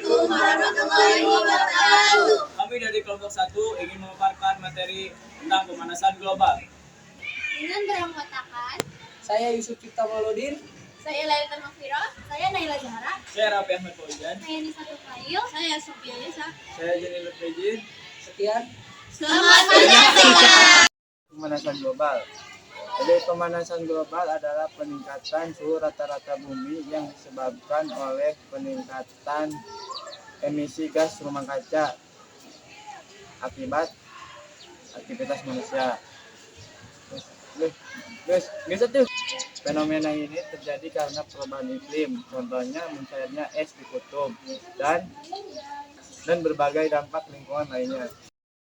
Assalamualaikum warahmatullahi wabarakatuh. Kami dari kelompok 1 ingin memaparkan materi tentang pemanasan global. Dengan beranggotakan Saya Yusuf Cipta Mauludin. saya Laila Mafira, saya Naila Zahra, Saya Raffi Ahmad Fauzan. saya Nisa Tufail, saya Sofia Yesa. Saya Jenny Lutfejin. Sekian. Selamat menyaksikan. Pemanasan global. Jadi pemanasan global adalah peningkatan suhu rata-rata bumi yang disebabkan oleh peningkatan emisi gas rumah kaca akibat aktivitas manusia. Guys, tuh. Fenomena ini terjadi karena perubahan iklim, contohnya mencairnya es di kutub dan berbagai dampak lingkungan lainnya.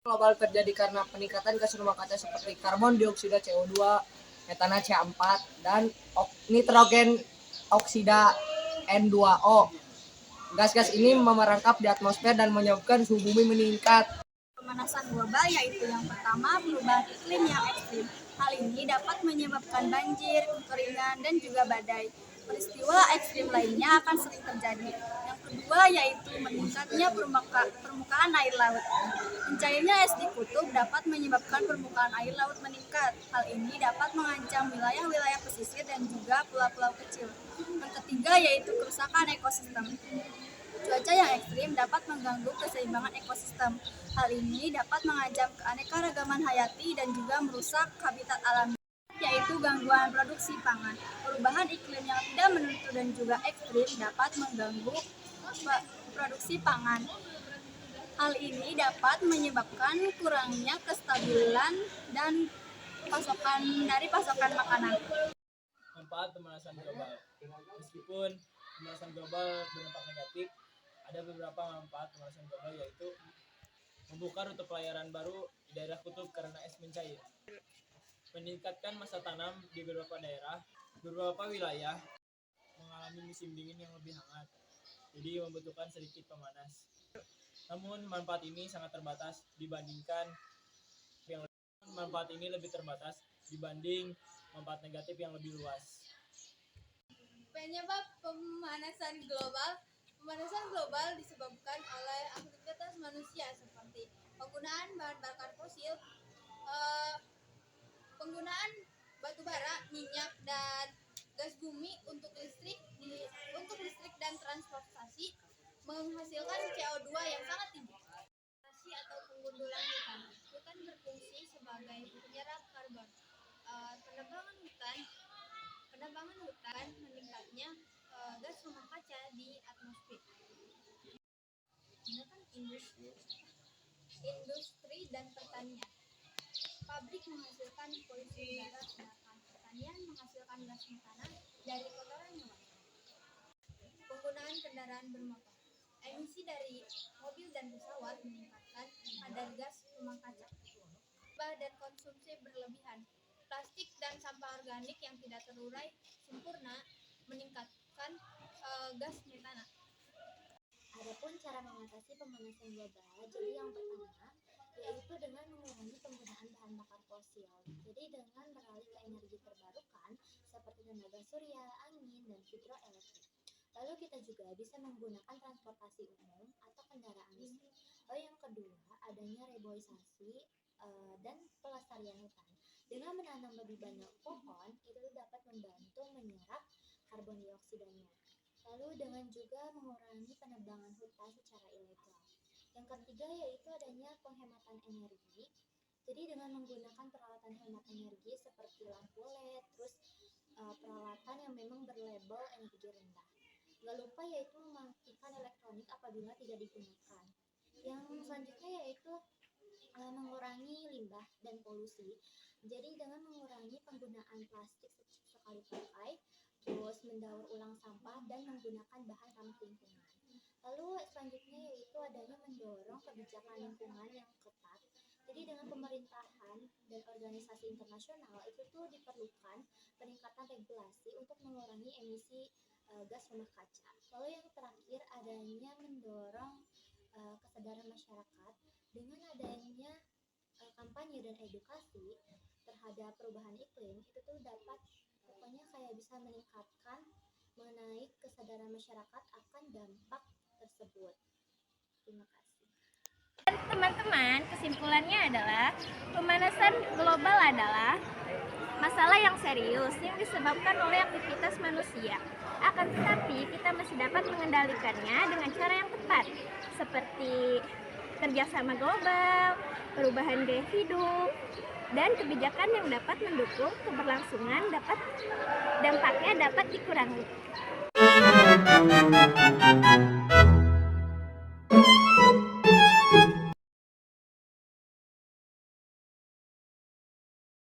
Global terjadi karena peningkatan gas rumah kaca seperti karbon dioksida CO2, metana C4, dan nitrogen oksida N2O. Gas-gas ini memerangkap di atmosfer dan menyebabkan suhu bumi meningkat. Pemanasan global yaitu yang pertama perubahan iklim yang ekstrim. Hal ini dapat menyebabkan banjir, kekeringan, dan juga badai. Peristiwa ekstrim lainnya akan sering terjadi. Yang kedua yaitu meningkatnya permukaan air laut. Mencairnya es di kutub dapat menyebabkan permukaan air laut meningkat. Hal ini dapat mengancam wilayah-wilayah pesisir dan juga pulau-pulau kecil. Yang ketiga yaitu kerusakan ekosistem. Cuaca yang ekstrim dapat mengganggu keseimbangan ekosistem. Hal ini dapat mengancam keanekaragaman hayati dan juga merusak habitat alami, yaitu gangguan produksi pangan. Perubahan iklim yang tidak menentu dan juga ekstrim dapat mengganggu produksi pangan. Hal ini dapat menyebabkan kurangnya kestabilan dan pasokan makanan. Manfaat pemanasan global. Meskipun pemanasan global berdampak negatif, ada beberapa manfaat pemanasan global yaitu membuka rute pelayaran baru di daerah kutub karena es mencair, meningkatkan masa tanam di beberapa daerah, beberapa wilayah mengalami musim dingin yang lebih hangat, jadi membutuhkan sedikit pemanas. Namun manfaat ini sangat terbatas dibandingkan manfaat negatif yang lebih luas. Penyebab pemanasan global. Pemanasan global disebabkan oleh aktivitas manusia seperti penggunaan bahan bakar fosil, penggunaan batu bara, minyak, dan gas bumi untuk listrik dan transportasi menghasilkan CO2 yang sangat tinggi. Atau penggundulan hutan. Hutan berfungsi sebagai penyerap karbon. Penebangan hutan meningkatnya gas rumah kaca di atmosfer. Industri dan pertanian. Pabrik menghasilkan polusi udara, sedangkan pertanian menghasilkan gas metana dari kotoran hewan. Penggunaan kendaraan bermotor. Emisi dari mobil dan pesawat meningkatkan kadar gas rumah kaca. Dan konsumsi berlebihan. Plastik dan sampah organik yang tidak terurai sempurna meningkatkan gas metana. Adapun cara mengatasi pemanasan global, jadi yang pertama yaitu dengan mengurangi penggunaan bahan bakar fosil. Jadi dengan beralih ke energi terbarukan seperti tenaga surya, angin, dan hidroelektrik. Lalu kita juga bisa menggunakan transportasi umum atau kendaraan listrik. Lalu yang kedua, adanya reboisasi dan pelestarian hutan. Dengan menanam lebih banyak pohon, itu dapat membantu menyerap karbon dioksidanya. Lalu dengan juga mengurangi penebangan hutan secara ilegal. Yang ketiga yaitu adanya penghematan energi. Jadi dengan menggunakan peralatan hemat energi seperti lampu LED, terus peralatan yang memang berlabel energi rendah. Gak lupa yaitu mematikan elektronik apabila tidak digunakan. Yang selanjutnya yaitu mengurangi limbah dan polusi. Jadi dengan mengurangi penggunaan plastik sekali pakai, terus mendaur ulang sampah dan menggunakan bahan ramah lingkungan. Lalu selanjutnya yaitu adanya mendorong kebijakan lingkungan yang ketat. Jadi dengan pemerintahan dan organisasi internasional itu tuh diperlukan peningkatan regulasi untuk mengurangi emisi gas rumah kaca. Lalu yang terakhir adanya mendorong kesadaran masyarakat dengan adanya kampanye dan edukasi terhadap perubahan iklim itu tuh dapat pokoknya kayak bisa meningkatkan mengenai kesadaran masyarakat akan dampak tersebut. Terima kasih. Teman-teman, kesimpulannya adalah pemanasan global adalah masalah yang serius yang disebabkan oleh aktivitas manusia. Akan tetapi, kita masih dapat mengendalikannya dengan cara yang tepat, seperti kerjasama global, perubahan gaya hidup, dan kebijakan yang dapat mendukung keberlangsungan dampaknya dapat dikurangi.